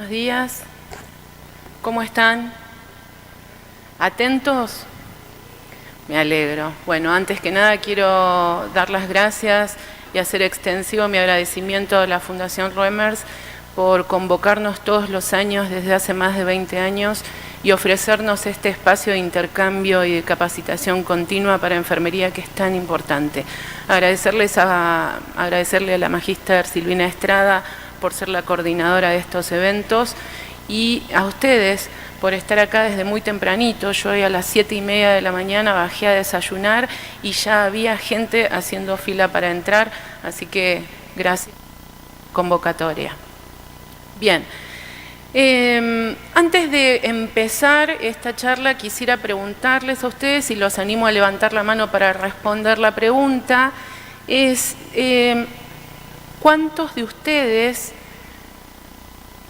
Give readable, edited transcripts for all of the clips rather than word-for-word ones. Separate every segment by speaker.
Speaker 1: Buenos días. ¿Cómo están? ¿Atentos? Me alegro. Bueno, antes que nada quiero dar las gracias y hacer extensivo mi agradecimiento a la Fundación Roemers por convocarnos todos los años desde hace más de 20 años y ofrecernos este espacio de intercambio y de capacitación continua para enfermería que es tan importante. Agradecerle a la magíster Silvina Estrada por ser la coordinadora de estos eventos y a ustedes por estar acá desde muy tempranito. Yo hoy a las 7:30 de la mañana bajé a desayunar y ya había gente haciendo fila para entrar, así que gracias por la convocatoria. Bien, antes de empezar esta charla quisiera preguntarles a ustedes, y los animo a levantar la mano para responder la pregunta, es ¿cuántos de ustedes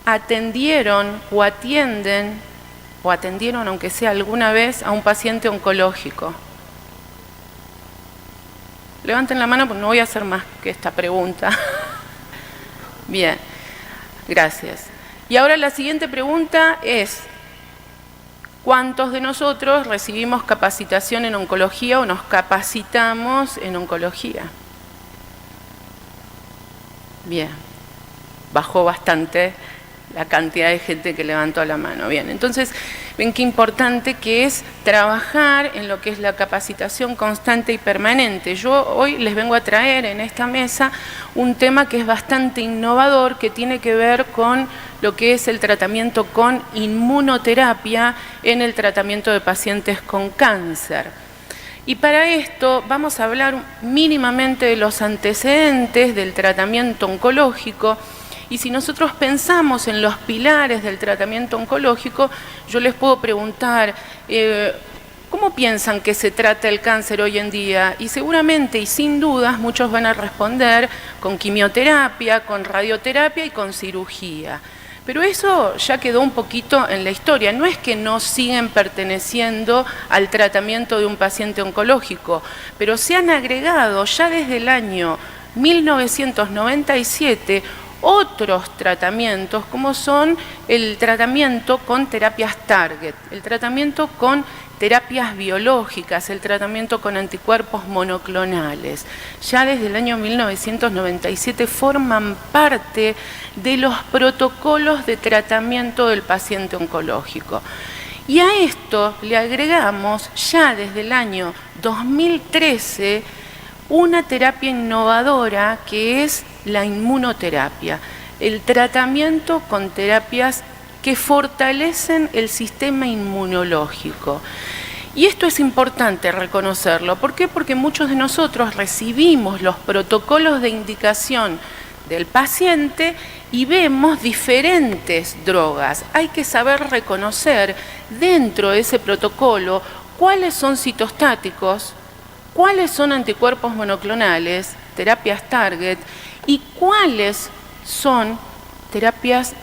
Speaker 1: atendieron o atendieron, aunque sea alguna vez, a un paciente oncológico? Levanten la mano porque no voy a hacer más que esta pregunta. Bien, gracias. Y ahora la siguiente pregunta es, ¿cuántos de nosotros recibimos capacitación en oncología o nos capacitamos en oncología? Bien, bajó bastante la cantidad de gente que levantó la mano. Bien, entonces ven qué importante que es trabajar en lo que es la capacitación constante y permanente. Yo hoy les vengo a traer en esta mesa un tema que es bastante innovador, que tiene que ver con lo que es el tratamiento con inmunoterapia en el tratamiento de pacientes con cáncer. Y para esto vamos a hablar mínimamente de los antecedentes del tratamiento oncológico. Y si nosotros pensamos en los pilares del tratamiento oncológico, yo les puedo preguntar, ¿cómo piensan que se trata el cáncer hoy en día? Y seguramente y sin dudas muchos van a responder con quimioterapia, con radioterapia y con cirugía. Pero eso ya quedó un poquito en la historia. No es que no siguen perteneciendo al tratamiento de un paciente oncológico, pero se han agregado ya desde el año 1997 otros tratamientos, como son el tratamiento con terapias target, el tratamiento con terapias biológicas, el tratamiento con anticuerpos monoclonales. Ya desde el año 1997 forman parte de los protocolos de tratamiento del paciente oncológico. Y a esto le agregamos ya desde el año 2013 una terapia innovadora que es la inmunoterapia, el tratamiento con terapias que fortalecen el sistema inmunológico. Y esto es importante reconocerlo. ¿Por qué? Porque muchos de nosotros recibimos los protocolos de indicación del paciente y vemos diferentes drogas. Hay que saber reconocer dentro de ese protocolo cuáles son citostáticos, cuáles son anticuerpos monoclonales, terapias target, y cuáles son terapias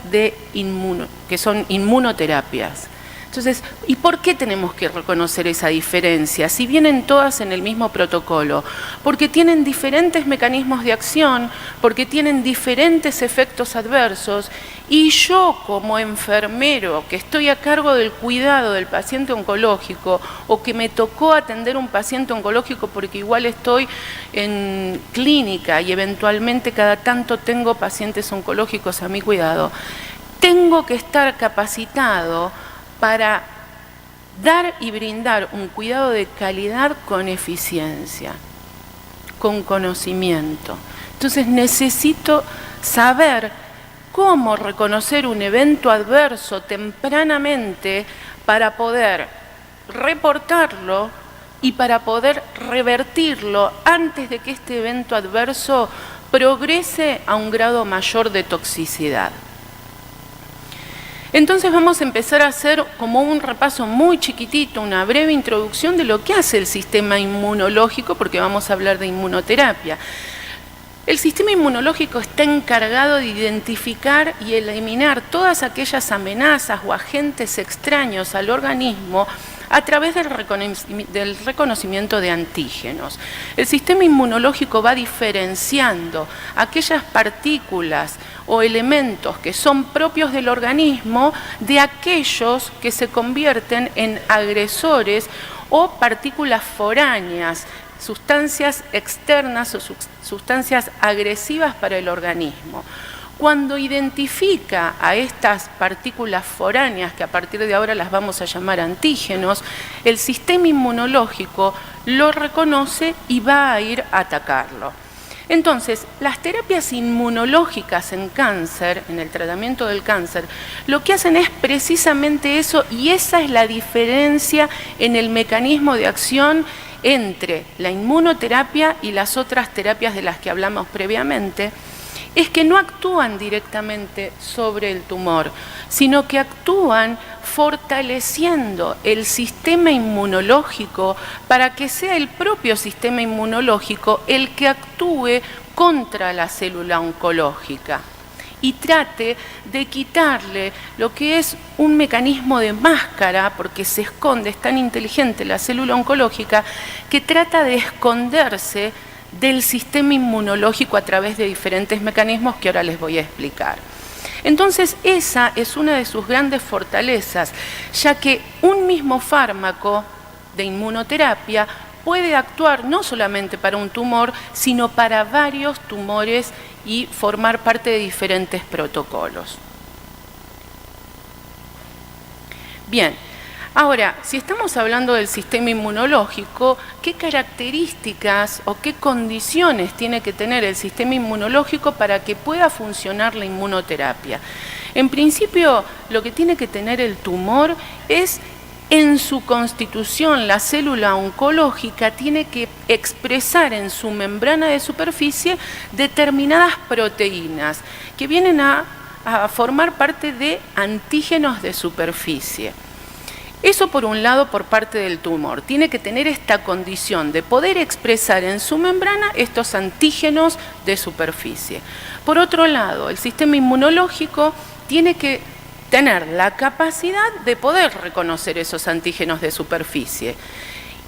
Speaker 1: que son inmunoterapias. Entonces, ¿y por qué tenemos que reconocer esa diferencia? Si vienen todas en el mismo protocolo, porque tienen diferentes mecanismos de acción, porque tienen diferentes efectos adversos, y yo como enfermero que estoy a cargo del cuidado del paciente oncológico o que me tocó atender un paciente oncológico porque igual estoy en clínica y eventualmente cada tanto tengo pacientes oncológicos a mi cuidado, tengo que estar capacitado para dar y brindar un cuidado de calidad con eficiencia, con conocimiento. Entonces necesito saber cómo reconocer un evento adverso tempranamente para poder reportarlo y para poder revertirlo antes de que este evento adverso progrese a un grado mayor de toxicidad. Entonces vamos a empezar a hacer como un repaso muy chiquitito, una breve introducción de lo que hace el sistema inmunológico, porque vamos a hablar de inmunoterapia. El sistema inmunológico está encargado de identificar y eliminar todas aquellas amenazas o agentes extraños al organismo a través del reconocimiento de antígenos. El sistema inmunológico va diferenciando aquellas partículas o elementos que son propios del organismo de aquellos que se convierten en agresores o partículas foráneas, sustancias externas o sustancias agresivas para el organismo. Cuando identifica a estas partículas foráneas, que a partir de ahora las vamos a llamar antígenos, el sistema inmunológico lo reconoce y va a ir a atacarlo. Entonces, las terapias inmunológicas en cáncer, en el tratamiento del cáncer, lo que hacen es precisamente eso, y esa es la diferencia en el mecanismo de acción entre la inmunoterapia y las otras terapias de las que hablamos previamente, es que no actúan directamente sobre el tumor, sino que actúan fortaleciendo el sistema inmunológico para que sea el propio sistema inmunológico el que actúe contra la célula oncológica y trate de quitarle lo que es un mecanismo de máscara, porque se esconde, es tan inteligente la célula oncológica, que trata de esconderse del sistema inmunológico a través de diferentes mecanismos que ahora les voy a explicar. Entonces, esa es una de sus grandes fortalezas, ya que un mismo fármaco de inmunoterapia puede actuar no solamente para un tumor, sino para varios tumores y formar parte de diferentes protocolos. Bien, ahora, si estamos hablando del sistema inmunológico, ¿qué características o qué condiciones tiene que tener el sistema inmunológico para que pueda funcionar la inmunoterapia? En principio, lo que tiene que tener el tumor es, en su constitución, la célula oncológica tiene que expresar en su membrana de superficie determinadas proteínas que vienen a formar parte de antígenos de superficie. Eso por un lado por parte del tumor. Tiene que tener esta condición de poder expresar en su membrana estos antígenos de superficie. Por otro lado, el sistema inmunológico tiene que tener la capacidad de poder reconocer esos antígenos de superficie.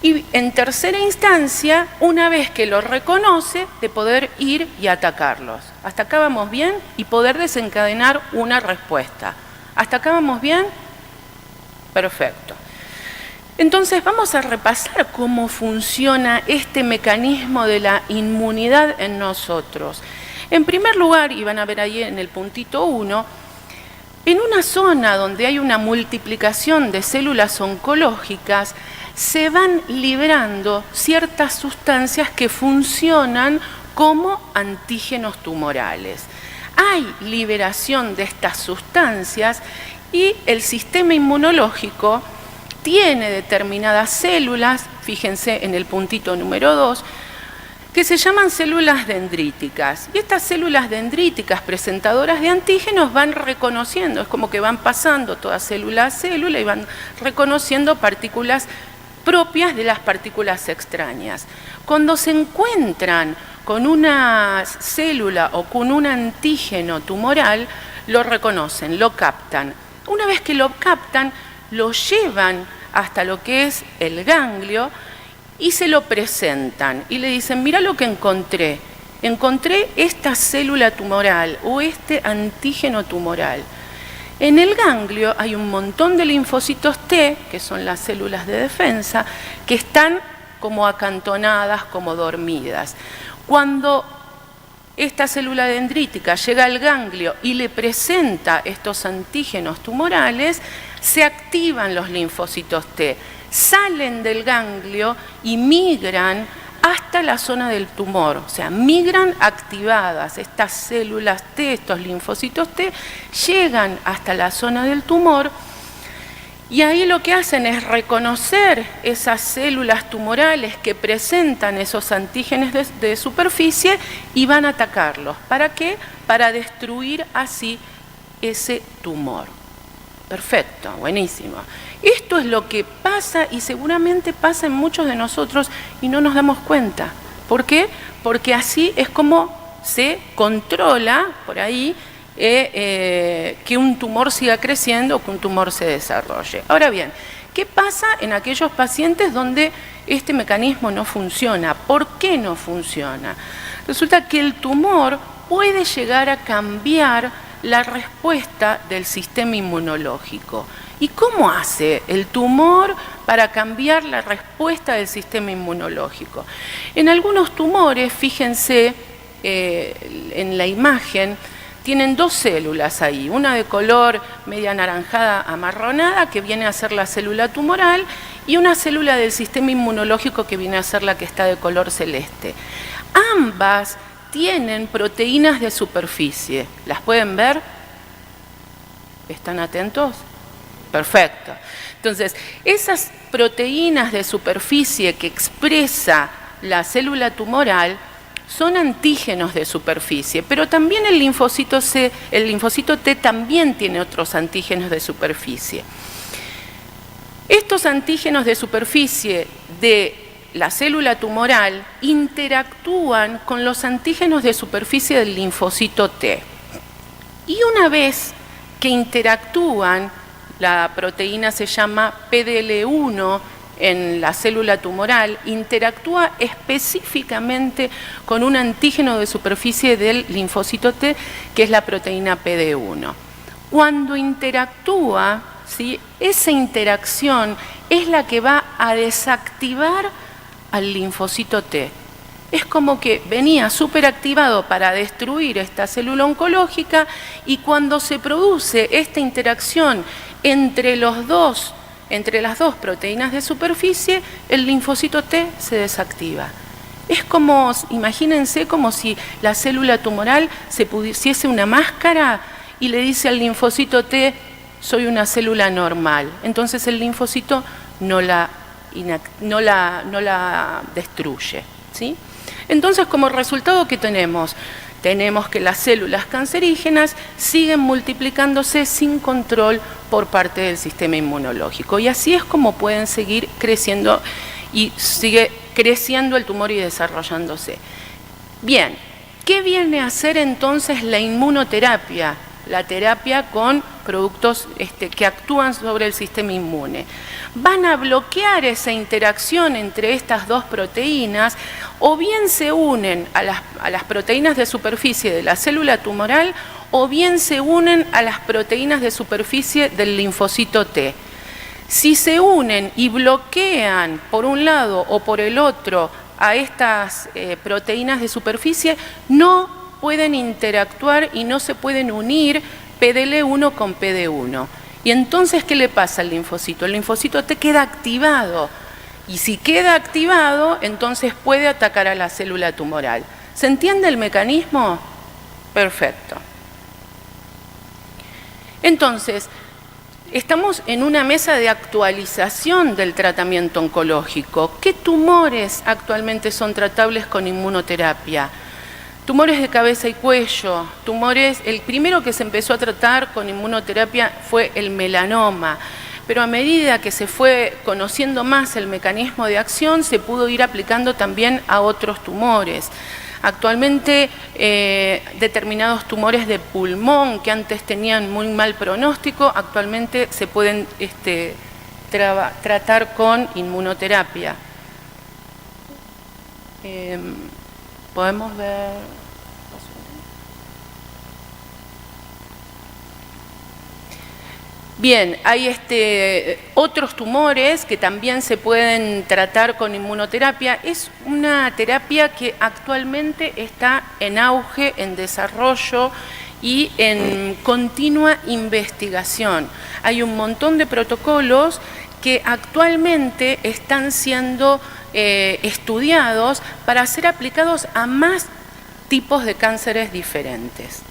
Speaker 1: Y en tercera instancia, una vez que los reconoce, de poder ir y atacarlos. ¿Hasta acá vamos bien? Y poder desencadenar una respuesta. ¿Hasta acá vamos bien? Perfecto. Entonces vamos a repasar cómo funciona este mecanismo de la inmunidad en nosotros. En primer lugar, y van a ver ahí en el puntito 1, en una zona donde hay una multiplicación de células oncológicas, se van liberando ciertas sustancias que funcionan como antígenos tumorales. Hay liberación de estas sustancias y el sistema inmunológico tiene determinadas células, fíjense en el puntito número 2, que se llaman células dendríticas. Y estas células dendríticas presentadoras de antígenos van reconociendo, es como que van pasando toda célula a célula y van reconociendo partículas propias de las partículas extrañas. Cuando se encuentran con una célula o con un antígeno tumoral, lo reconocen, lo captan. Una vez que lo captan, lo llevan hasta lo que es el ganglio y se lo presentan y le dicen, mira lo que encontré esta célula tumoral o este antígeno tumoral. En el ganglio hay un montón de linfocitos T, que son las células de defensa, que están como acantonadas, como dormidas. Cuando esta célula dendrítica llega al ganglio y le presenta estos antígenos tumorales, se activan los linfocitos T, salen del ganglio y migran hasta la zona del tumor, o sea, migran activadas. Estas células T, estos linfocitos T, llegan hasta la zona del tumor y ahí lo que hacen es reconocer esas células tumorales que presentan esos antígenos de superficie y van a atacarlos. ¿Para qué? Para destruir así ese tumor. Perfecto, buenísimo. Esto es lo que pasa y seguramente pasa en muchos de nosotros y no nos damos cuenta. ¿Por qué? Porque así es como se controla por ahí que un tumor siga creciendo o que un tumor se desarrolle. Ahora bien, ¿Qué pasa en aquellos pacientes donde este mecanismo no funciona? ¿Por qué no funciona? Resulta que el tumor puede llegar a cambiar la respuesta del sistema inmunológico. ¿Y cómo hace el tumor para cambiar la respuesta del sistema inmunológico? En algunos tumores, fíjense en la imagen, tienen dos células ahí, una de color media anaranjada amarronada, que viene a ser la célula tumoral, y una célula del sistema inmunológico que viene a ser la que está de color celeste. Ambas tienen proteínas de superficie. ¿Las pueden ver? ¿Están atentos? Perfecto. Entonces, esas proteínas de superficie que expresa la célula tumoral son antígenos de superficie, pero también el linfocito T también tiene otros antígenos de superficie. Estos antígenos de superficie de la célula tumoral interactúan con los antígenos de superficie del linfocito T. Y una vez que interactúan, la proteína se llama PDL1 en la célula tumoral, interactúa específicamente con un antígeno de superficie del linfocito T, que es la proteína PD1. Cuando interactúa, ¿sí?, esa interacción es la que va a desactivar al linfocito T. Es como que venía superactivado para destruir esta célula oncológica, y cuando se produce esta interacción entre las dos proteínas de superficie, el linfocito T se desactiva. Es como, imagínense, como si la célula tumoral se pusiese una máscara y le dice al linfocito T: soy una célula normal. Entonces el linfocito no la destruye, ¿sí? Entonces, como resultado, ¿qué tenemos? Tenemos que las células cancerígenas siguen multiplicándose sin control por parte del sistema inmunológico. Y así es como pueden seguir creciendo, y sigue creciendo el tumor y desarrollándose. Bien, ¿qué viene a hacer entonces la inmunoterapia? La terapia con productos que actúan sobre el sistema inmune. Van a bloquear esa interacción entre estas dos proteínas, o bien se unen a las proteínas de superficie de la célula tumoral, o bien se unen a las proteínas de superficie del linfocito T. Si se unen y bloquean por un lado o por el otro a estas proteínas de superficie, no pueden interactuar y no se pueden unir PDL1 con PD1. Y entonces, ¿qué le pasa al linfocito? El linfocito T queda activado, y si queda activado, entonces puede atacar a la célula tumoral. ¿Se entiende el mecanismo? Perfecto. Entonces, estamos en una mesa de actualización del tratamiento oncológico. ¿Qué tumores actualmente son tratables con inmunoterapia? Tumores de cabeza y cuello, el primero que se empezó a tratar con inmunoterapia fue el melanoma, pero a medida que se fue conociendo más el mecanismo de acción, se pudo ir aplicando también a otros tumores. Actualmente, determinados tumores de pulmón que antes tenían muy mal pronóstico, actualmente se pueden tratar con inmunoterapia. Podemos ver. Bien, hay otros tumores que también se pueden tratar con inmunoterapia. Es una terapia que actualmente está en auge, en desarrollo y en continua investigación. Hay un montón de protocolos que actualmente están siendo estudiados para ser aplicados a más tipos de cánceres diferentes.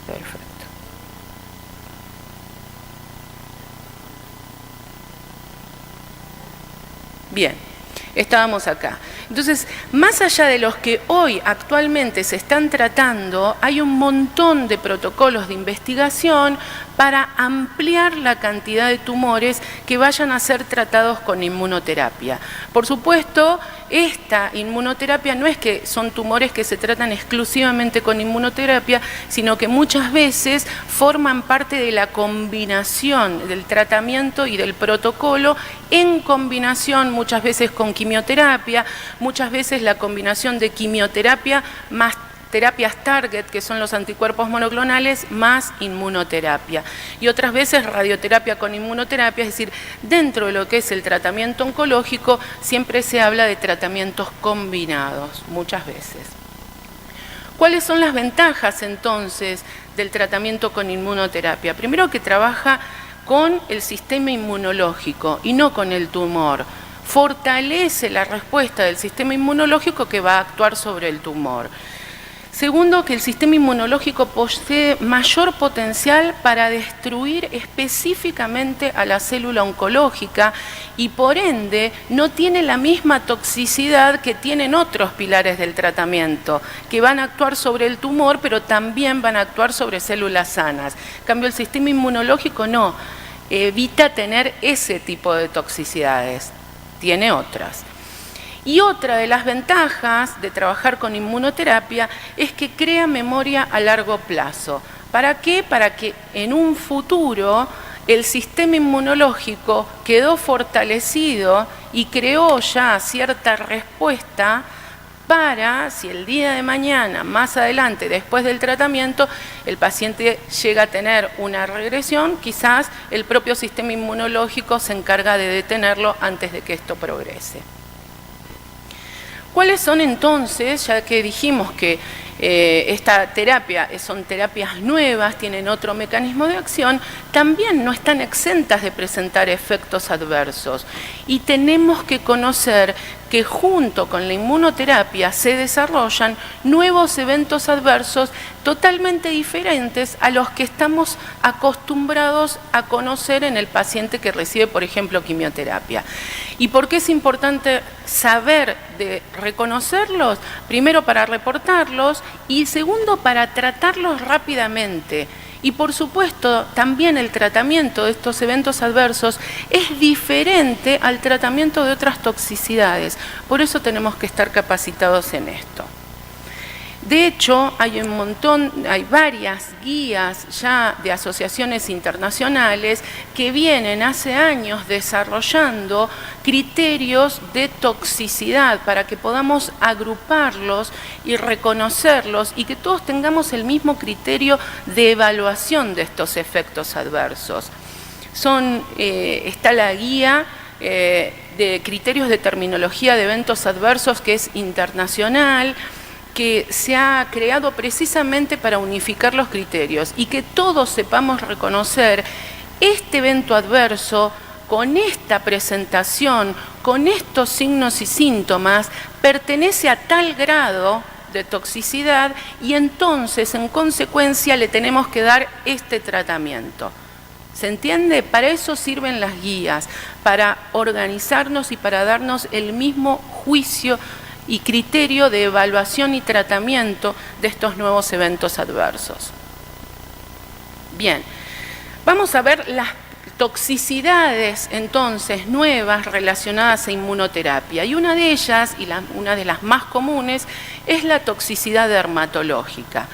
Speaker 1: Perfecto. Bien. Estábamos acá. Entonces, más allá de los que hoy actualmente se están tratando, hay un montón de protocolos de investigación para ampliar la cantidad de tumores que vayan a ser tratados con inmunoterapia. Por supuesto, esta inmunoterapia no es que son tumores que se tratan exclusivamente con inmunoterapia, sino que muchas veces forman parte de la combinación del tratamiento y del protocolo en combinación muchas veces con quimioterapia, muchas veces la combinación de quimioterapia más terapias target, que son los anticuerpos monoclonales, más inmunoterapia. Y otras veces radioterapia con inmunoterapia, es decir, dentro de lo que es el tratamiento oncológico, siempre se habla de tratamientos combinados, muchas veces. ¿Cuáles son las ventajas entonces del tratamiento con inmunoterapia? Primero, que trabaja con el sistema inmunológico y no con el tumor. Fortalece la respuesta del sistema inmunológico que va a actuar sobre el tumor. Segundo, que el sistema inmunológico posee mayor potencial para destruir específicamente a la célula oncológica y por ende no tiene la misma toxicidad que tienen otros pilares del tratamiento, que van a actuar sobre el tumor pero también van a actuar sobre células sanas. En cambio, el sistema inmunológico no, evita tener ese tipo de toxicidades, tiene otras. Y otra de las ventajas de trabajar con inmunoterapia es que crea memoria a largo plazo. ¿Para qué? Para que en un futuro el sistema inmunológico quedó fortalecido y creó ya cierta respuesta para, si el día de mañana, más adelante, después del tratamiento, el paciente llega a tener una regresión, quizás el propio sistema inmunológico se encarga de detenerlo antes de que esto progrese. ¿Cuáles son entonces, ya que dijimos que esta terapia son terapias nuevas, tienen otro mecanismo de acción, también no están exentas de presentar efectos adversos? Y tenemos que conocer que junto con la inmunoterapia se desarrollan nuevos eventos adversos totalmente diferentes a los que estamos acostumbrados a conocer en el paciente que recibe, por ejemplo, quimioterapia. ¿Y por qué es importante saber de reconocerlos? Primero, para reportarlos y segundo, para tratarlos rápidamente. Y por supuesto, también el tratamiento de estos eventos adversos es diferente al tratamiento de otras toxicidades. Por eso tenemos que estar capacitados en esto. De hecho, hay varias guías ya de asociaciones internacionales que vienen hace años desarrollando criterios de toxicidad para que podamos agruparlos y reconocerlos y que todos tengamos el mismo criterio de evaluación de estos efectos adversos. Está la guía de criterios de terminología de eventos adversos, que es internacional, que se ha creado precisamente para unificar los criterios y que todos sepamos reconocer este evento adverso con esta presentación, con estos signos y síntomas, pertenece a tal grado de toxicidad y entonces, en consecuencia, le tenemos que dar este tratamiento. ¿Se entiende? Para eso sirven las guías, para organizarnos y para darnos el mismo juicio y criterio de evaluación y tratamiento de estos nuevos eventos adversos. Bien, vamos a ver las toxicidades entonces nuevas relacionadas a inmunoterapia y una de ellas, y una de las más comunes, es la toxicidad dermatológica.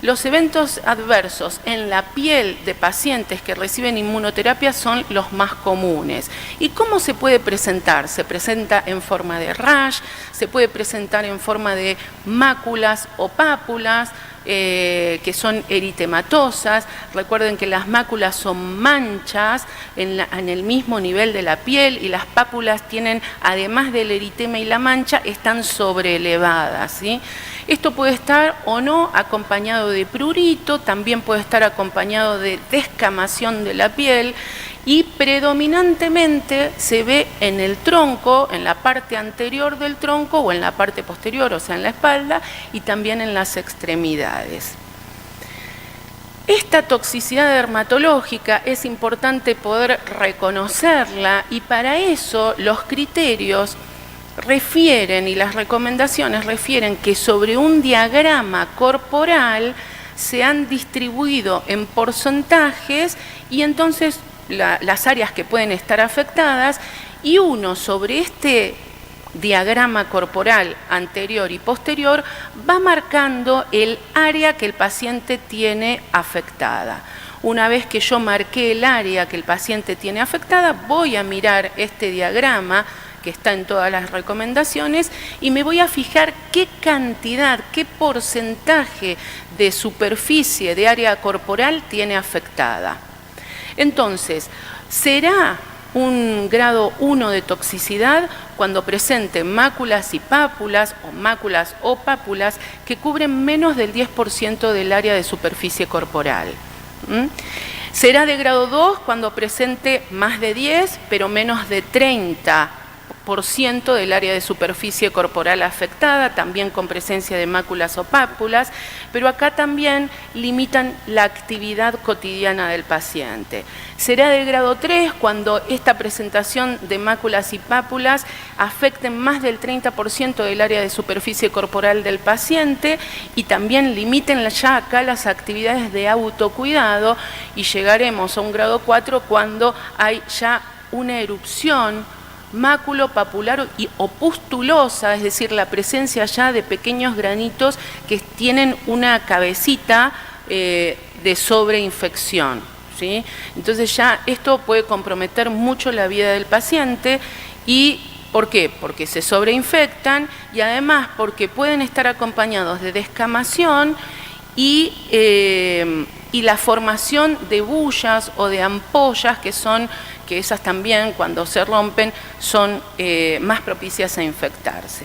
Speaker 1: Los eventos adversos en la piel de pacientes que reciben inmunoterapia son los más comunes. ¿Y cómo se puede presentar? Se presenta en forma de rash, se puede presentar en forma de máculas o pápulas, que son eritematosas. Recuerden que las máculas son manchas en el mismo nivel de la piel y las pápulas tienen, además del eritema y la mancha, están sobreelevadas, ¿sí? Esto puede estar o no acompañado de prurito, también puede estar acompañado de descamación de la piel y predominantemente se ve en el tronco, en la parte anterior del tronco o en la parte posterior, o sea, en la espalda y también en las extremidades. Esta toxicidad dermatológica es importante poder reconocerla y para eso los criterios refieren, y las recomendaciones refieren que sobre un diagrama corporal se han distribuido en porcentajes y entonces las áreas que pueden estar afectadas, y uno sobre este diagrama corporal anterior y posterior va marcando el área que el paciente tiene afectada. Una vez que yo marqué el área que el paciente tiene afectada, voy a mirar este diagrama que está en todas las recomendaciones y me voy a fijar qué cantidad, qué porcentaje de superficie de área corporal tiene afectada. Entonces, ¿será un grado 1 de toxicidad cuando presente máculas y pápulas o máculas o pápulas que cubren menos del 10% del área de superficie corporal? Será de grado 2 cuando presente más de 10, pero menos de 30% del área de superficie corporal afectada, también con presencia de máculas o pápulas, pero acá también limitan la actividad cotidiana del paciente. Será de grado 3 cuando esta presentación de máculas y pápulas afecten más del 30% del área de superficie corporal del paciente y también limiten ya acá las actividades de autocuidado, y llegaremos a un grado 4 cuando hay ya una erupción máculo-papular o pustulosa, es decir, la presencia ya de pequeños granitos que tienen una cabecita de sobreinfección, ¿sí? Entonces ya esto puede comprometer mucho la vida del paciente. ¿Y por qué? Porque se sobreinfectan y además porque pueden estar acompañados de descamación y la formación de bullas o de ampollas que esas también, cuando se rompen, son más propicias a infectarse.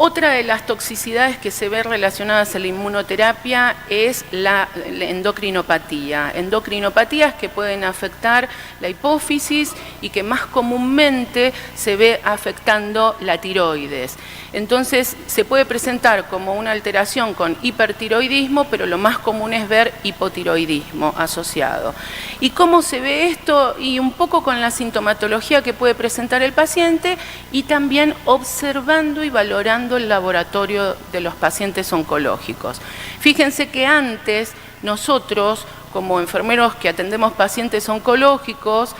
Speaker 1: Otra de las toxicidades que se ve relacionadas a la inmunoterapia es la endocrinopatía. Endocrinopatías que pueden afectar la hipófisis y que más comúnmente se ve afectando la tiroides. Entonces se puede presentar como una alteración con hipertiroidismo, pero lo más común es ver hipotiroidismo asociado. ¿Y cómo se ve esto? Y un poco con la sintomatología que puede presentar el paciente y también observando y valorando el laboratorio de los pacientes oncológicos. Fíjense que antes nosotros, como enfermeros que atendemos pacientes oncológicos,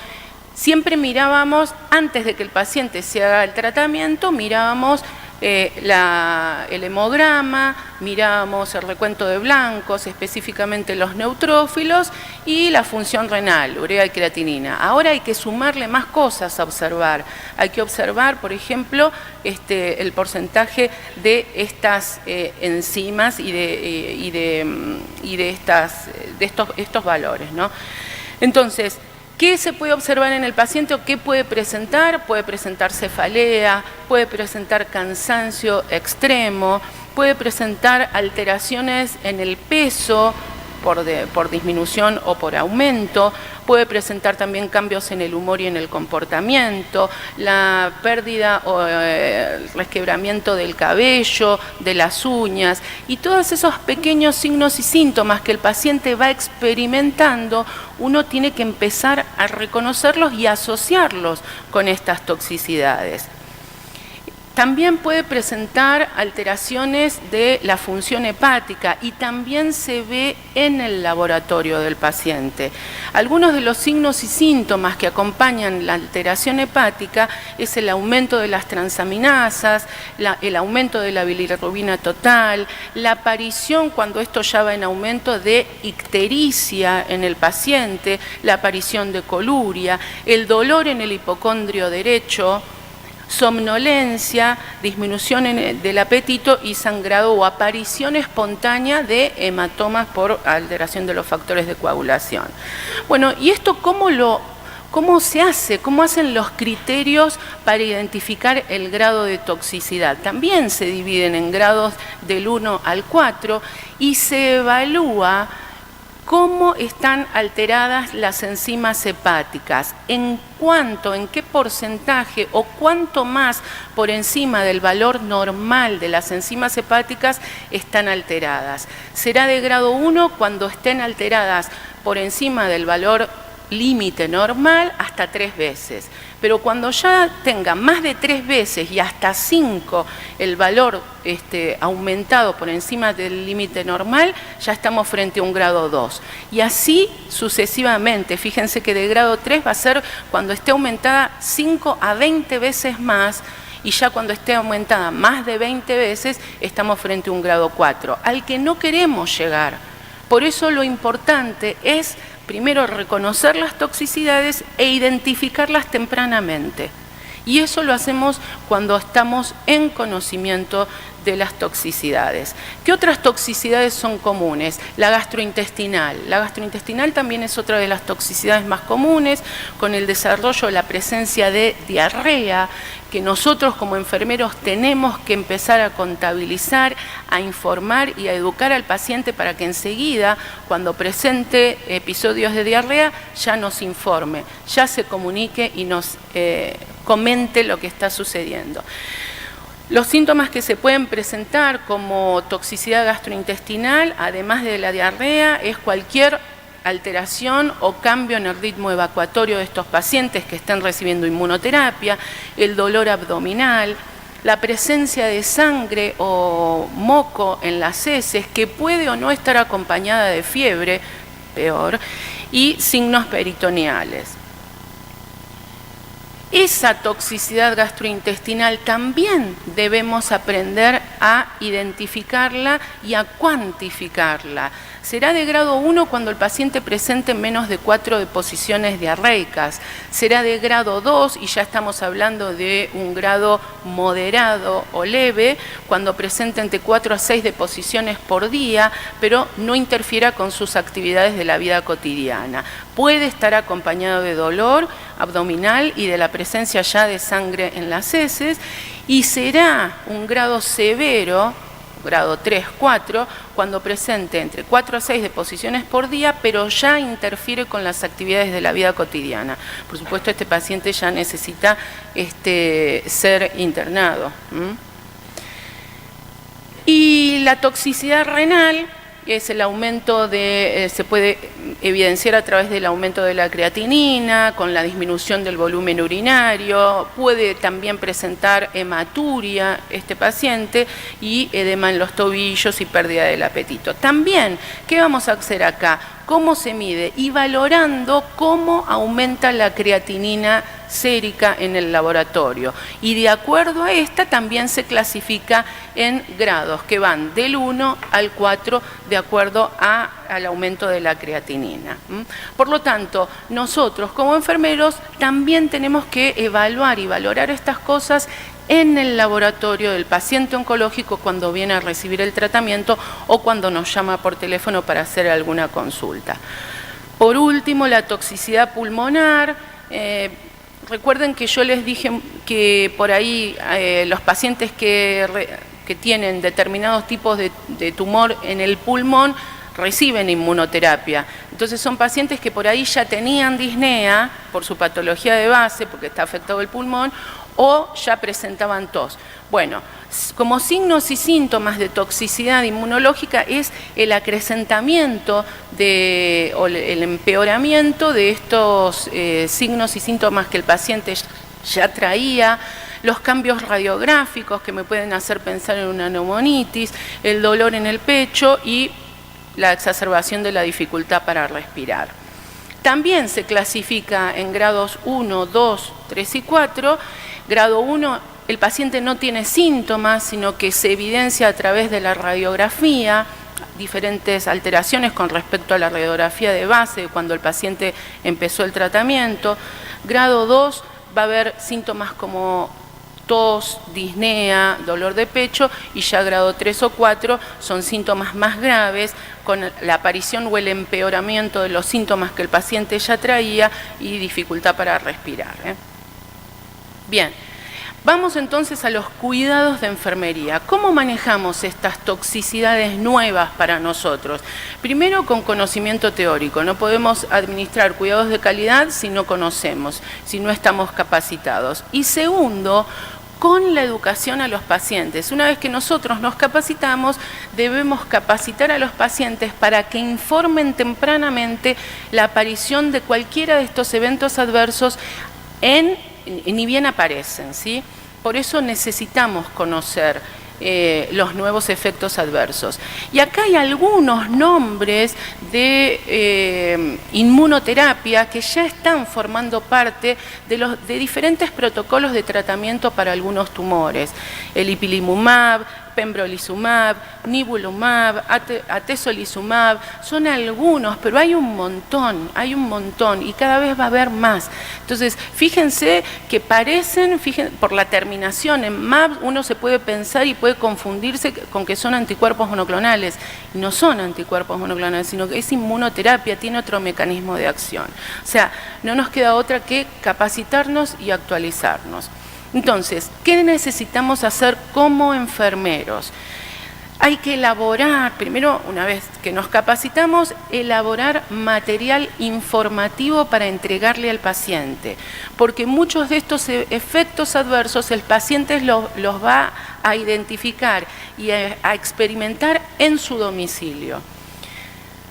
Speaker 1: siempre mirábamos, antes de que el paciente se haga el tratamiento, mirábamos el hemograma, mirábamos el recuento de blancos, específicamente los neutrófilos, y la función renal, urea y creatinina. Ahora hay que sumarle más cosas a observar. Hay que observar, por ejemplo, el porcentaje de estas enzimas y de estos valores, ¿no? Entonces, ¿qué se puede observar en el paciente o qué puede presentar? Puede presentar cefalea, puede presentar cansancio extremo, puede presentar alteraciones en el peso por disminución o por aumento, puede presentar también cambios en el humor y en el comportamiento, la pérdida o el resquebramiento del cabello, de las uñas, y todos esos pequeños signos y síntomas que el paciente va experimentando, uno tiene que empezar a reconocerlos y asociarlos con estas toxicidades. También puede presentar alteraciones de la función hepática y también se ve en el laboratorio del paciente. Algunos de los signos y síntomas que acompañan la alteración hepática es el aumento de las transaminasas, el aumento de la bilirrubina total, la aparición, cuando esto ya va en aumento, de ictericia en el paciente, la aparición de coluria, el dolor en el hipocondrio derecho, somnolencia, disminución del apetito y sangrado o aparición espontánea de hematomas por alteración de los factores de coagulación. Bueno, ¿y esto cómo se hace? ¿Cómo hacen los criterios para identificar el grado de toxicidad? También se dividen en grados del 1 al 4 y se evalúa cómo están alteradas las enzimas hepáticas, en qué porcentaje o cuánto más por encima del valor normal de las enzimas hepáticas están alteradas. Será de grado 1 cuando estén alteradas por encima del valor límite normal hasta 3 veces. Pero cuando ya tenga más de 3 veces y hasta 5 el valor aumentado por encima del límite normal, ya estamos frente a un grado 2. Y así sucesivamente. Fíjense que de grado 3 va a ser cuando esté aumentada 5 a 20 veces más, y ya cuando esté aumentada más de 20 veces, estamos frente a un grado 4, al que no queremos llegar. Por eso lo importante es, primero, reconocer las toxicidades e identificarlas tempranamente. Y eso lo hacemos cuando estamos en conocimiento de las toxicidades. ¿Qué otras toxicidades son comunes? La gastrointestinal. La gastrointestinal también es otra de las toxicidades más comunes, con el desarrollo de la presencia de diarrea, que nosotros como enfermeros tenemos que empezar a contabilizar, a informar y a educar al paciente para que enseguida, cuando presente episodios de diarrea, ya nos informe, ya se comunique y nos comente lo que está sucediendo. Los síntomas que se pueden presentar como toxicidad gastrointestinal, además de la diarrea, es cualquier alteración o cambio en el ritmo evacuatorio de estos pacientes que estén recibiendo inmunoterapia, el dolor abdominal, la presencia de sangre o moco en las heces, que puede o no estar acompañada de fiebre, peor, y signos peritoneales. Esa toxicidad gastrointestinal también debemos aprender a identificarla y a cuantificarla. Será de grado 1 cuando el paciente presente menos de 4 deposiciones diarreicas. Será de grado 2, y ya estamos hablando de un grado moderado o leve, cuando presente entre 4 a 6 deposiciones por día, pero no interfiera con sus actividades de la vida cotidiana. Puede estar acompañado de dolor abdominal y de la presencia ya de sangre en las heces, y será un grado severo, grado 3, 4, cuando presente entre 4 a 6 deposiciones por día, pero ya interfiere con las actividades de la vida cotidiana. Por supuesto, este paciente ya necesita ser internado. Y la toxicidad renal es el aumento se puede evidenciar a través del aumento de la creatinina, con la disminución del volumen urinario, puede también presentar hematuria este paciente y edema en los tobillos y pérdida del apetito. También, ¿qué vamos a hacer acá? ¿Cómo se mide? Y valorando cómo aumenta la creatinina sérica en el laboratorio. Y de acuerdo a esta también se clasifica en grados que van del 1 al 4 de acuerdo al aumento de la creatinina. Por lo tanto, nosotros como enfermeros también tenemos que evaluar y valorar estas cosas en el laboratorio del paciente oncológico cuando viene a recibir el tratamiento o cuando nos llama por teléfono para hacer alguna consulta. Por último, la toxicidad pulmonar. Recuerden que yo les dije que por ahí los pacientes que tienen determinados tipos de tumor en el pulmón reciben inmunoterapia. Entonces son pacientes que por ahí ya tenían disnea por su patología de base, porque está afectado el pulmón, o ya presentaban tos. Bueno, como signos y síntomas de toxicidad inmunológica es el acrecentamiento o el empeoramiento de estos signos y síntomas que el paciente ya traía, los cambios radiográficos que me pueden hacer pensar en una neumonitis, el dolor en el pecho y la exacerbación de la dificultad para respirar. También se clasifica en grados 1, 2, 3 y 4. Grado 1, el paciente no tiene síntomas, sino que se evidencia a través de la radiografía, diferentes alteraciones con respecto a la radiografía de base cuando el paciente empezó el tratamiento. Grado 2 va a haber síntomas como tos, disnea, dolor de pecho, y ya grado 3 o 4 son síntomas más graves, con la aparición o el empeoramiento de los síntomas que el paciente ya traía y dificultad para respirar. Bien, vamos entonces a los cuidados de enfermería. ¿Cómo manejamos estas toxicidades nuevas para nosotros? Primero, con conocimiento teórico. No podemos administrar cuidados de calidad si no conocemos, si no estamos capacitados. Y segundo, con la educación a los pacientes. Una vez que nosotros nos capacitamos, debemos capacitar a los pacientes para que informen tempranamente la aparición de cualquiera de estos eventos adversos en ni bien aparecen, ¿sí? Por eso necesitamos conocer los nuevos efectos adversos. Y acá hay algunos nombres de inmunoterapia que ya están formando parte de diferentes protocolos de tratamiento para algunos tumores. El ipilimumab, pembrolizumab, nivolumab, atezolizumab, son algunos, pero hay un montón y cada vez va a haber más. Entonces, fíjense que parecen, por la terminación en mab, uno se puede pensar y puede confundirse con que son anticuerpos monoclonales. Y no son anticuerpos monoclonales, sino que es inmunoterapia, tiene otro mecanismo de acción. O sea, no nos queda otra que capacitarnos y actualizarnos. Entonces, ¿qué necesitamos hacer como enfermeros? Hay que elaborar, primero, una vez que nos capacitamos, elaborar material informativo para entregarle al paciente, porque muchos de estos efectos adversos el paciente los va a identificar y a experimentar en su domicilio.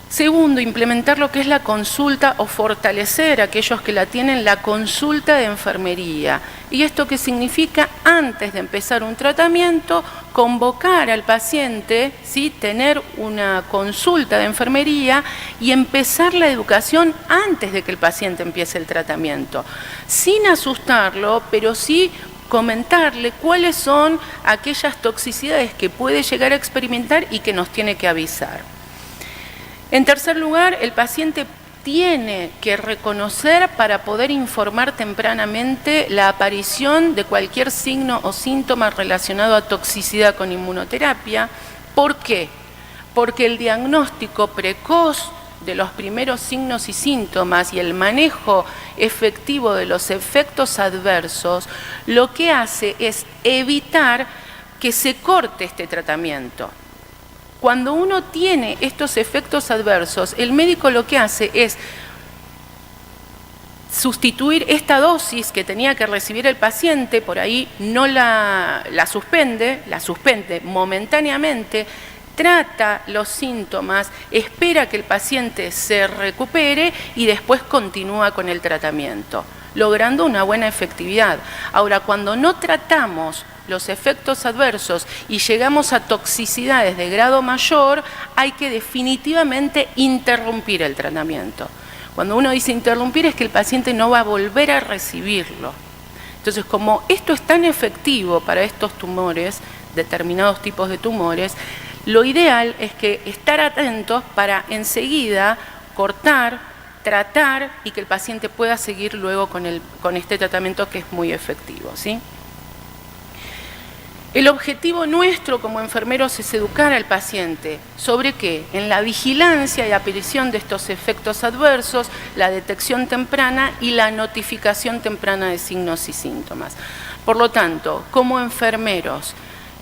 Speaker 1: Segundo, implementar lo que es la consulta o fortalecer a aquellos que la tienen, la consulta de enfermería. ¿Y esto qué significa? Antes de empezar un tratamiento, convocar al paciente, ¿sí? Tener una consulta de enfermería y empezar la educación antes de que el paciente empiece el tratamiento. Sin asustarlo, pero sí comentarle cuáles son aquellas toxicidades que puede llegar a experimentar y que nos tiene que avisar. En tercer lugar, el paciente tiene que reconocer para poder informar tempranamente la aparición de cualquier signo o síntoma relacionado a toxicidad con inmunoterapia. ¿Por qué? Porque el diagnóstico precoz de los primeros signos y síntomas y el manejo efectivo de los efectos adversos lo que hace es evitar que se corte este tratamiento. Cuando uno tiene estos efectos adversos, el médico lo que hace es sustituir esta dosis que tenía que recibir el paciente, por ahí no la suspende momentáneamente, trata los síntomas, espera que el paciente se recupere y después continúa con el tratamiento, logrando una buena efectividad. Ahora, cuando no tratamos los efectos adversos y llegamos a toxicidades de grado mayor, hay que definitivamente interrumpir el tratamiento. Cuando uno dice interrumpir es que el paciente no va a volver a recibirlo. Entonces, como esto es tan efectivo para estos tumores, determinados tipos de tumores, lo ideal es que estar atentos para enseguida cortar, tratar y que el paciente pueda seguir luego con este tratamiento que es muy efectivo, ¿sí? El objetivo nuestro como enfermeros es educar al paciente. ¿Sobre qué? En la vigilancia y aparición de estos efectos adversos, la detección temprana y la notificación temprana de signos y síntomas. Por lo tanto, como enfermeros,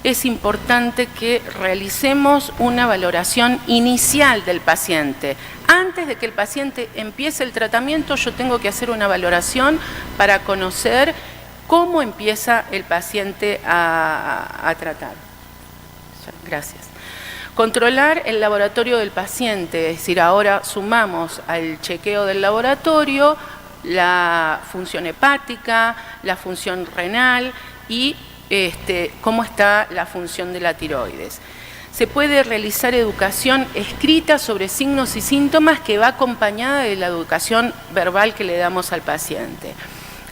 Speaker 1: es importante que realicemos una valoración inicial del paciente. Antes de que el paciente empiece el tratamiento, yo tengo que hacer una valoración para conocer cómo empieza el paciente a tratar. Gracias. Controlar el laboratorio del paciente, es decir, ahora sumamos al chequeo del laboratorio la función hepática, la función renal y cómo está la función de la tiroides. Se puede realizar educación escrita sobre signos y síntomas que va acompañada de la educación verbal que le damos al paciente.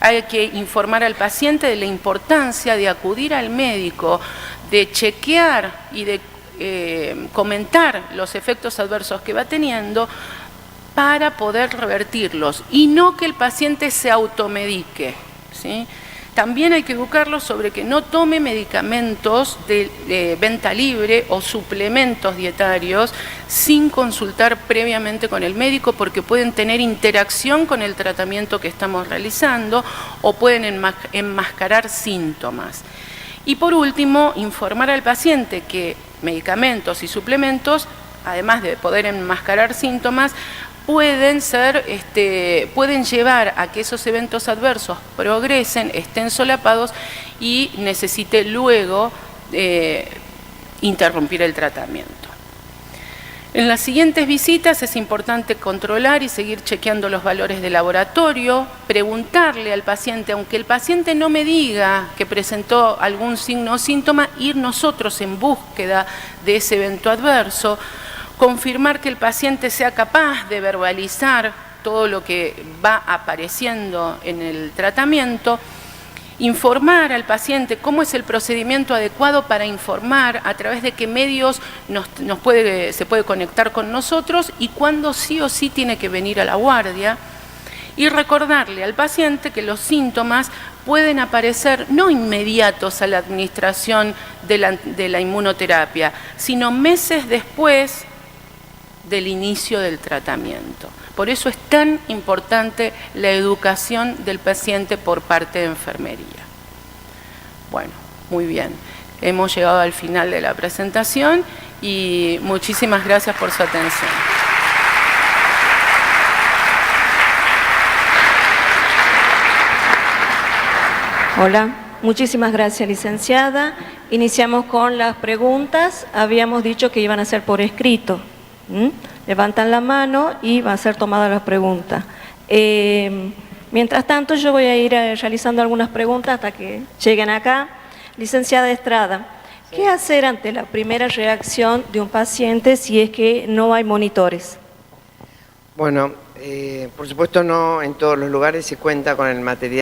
Speaker 1: Hay que informar al paciente de la importancia de acudir al médico, de chequear y de comentar los efectos adversos que va teniendo para poder revertirlos y no que el paciente se automedique, ¿sí? También hay que educarlo sobre que no tome medicamentos de venta libre o suplementos dietarios sin consultar previamente con el médico porque pueden tener interacción con el tratamiento que estamos realizando o pueden enmascarar síntomas. Y por último, informar al paciente que medicamentos y suplementos, además de poder enmascarar síntomas, pueden llevar a que esos eventos adversos progresen, estén solapados y necesite luego interrumpir el tratamiento. En las siguientes visitas es importante controlar y seguir chequeando los valores de laboratorio, preguntarle al paciente, aunque el paciente no me diga que presentó algún signo o síntoma, ir nosotros en búsqueda de ese evento adverso, confirmar que el paciente sea capaz de verbalizar todo lo que va apareciendo en el tratamiento, informar al paciente cómo es el procedimiento adecuado para informar, a través de qué medios se puede conectar con nosotros y cuándo sí o sí tiene que venir a la guardia, y recordarle al paciente que los síntomas pueden aparecer no inmediatos a la administración de la inmunoterapia, sino meses después del inicio del tratamiento. Por eso es tan importante la educación del paciente por parte de enfermería. Bueno, muy bien. Hemos llegado al final de la presentación y muchísimas gracias por su atención.
Speaker 2: Hola, muchísimas gracias, licenciada. Iniciamos con las preguntas. Habíamos dicho que iban a ser por escrito. Levantan la mano y van a ser tomadas las preguntas. Mientras tanto, yo voy a ir realizando algunas preguntas hasta que lleguen acá. Licenciada Estrada, ¿qué hacer ante la primera reacción de un paciente si es que no hay monitores?
Speaker 3: Bueno, por supuesto no en todos los lugares se cuenta con el material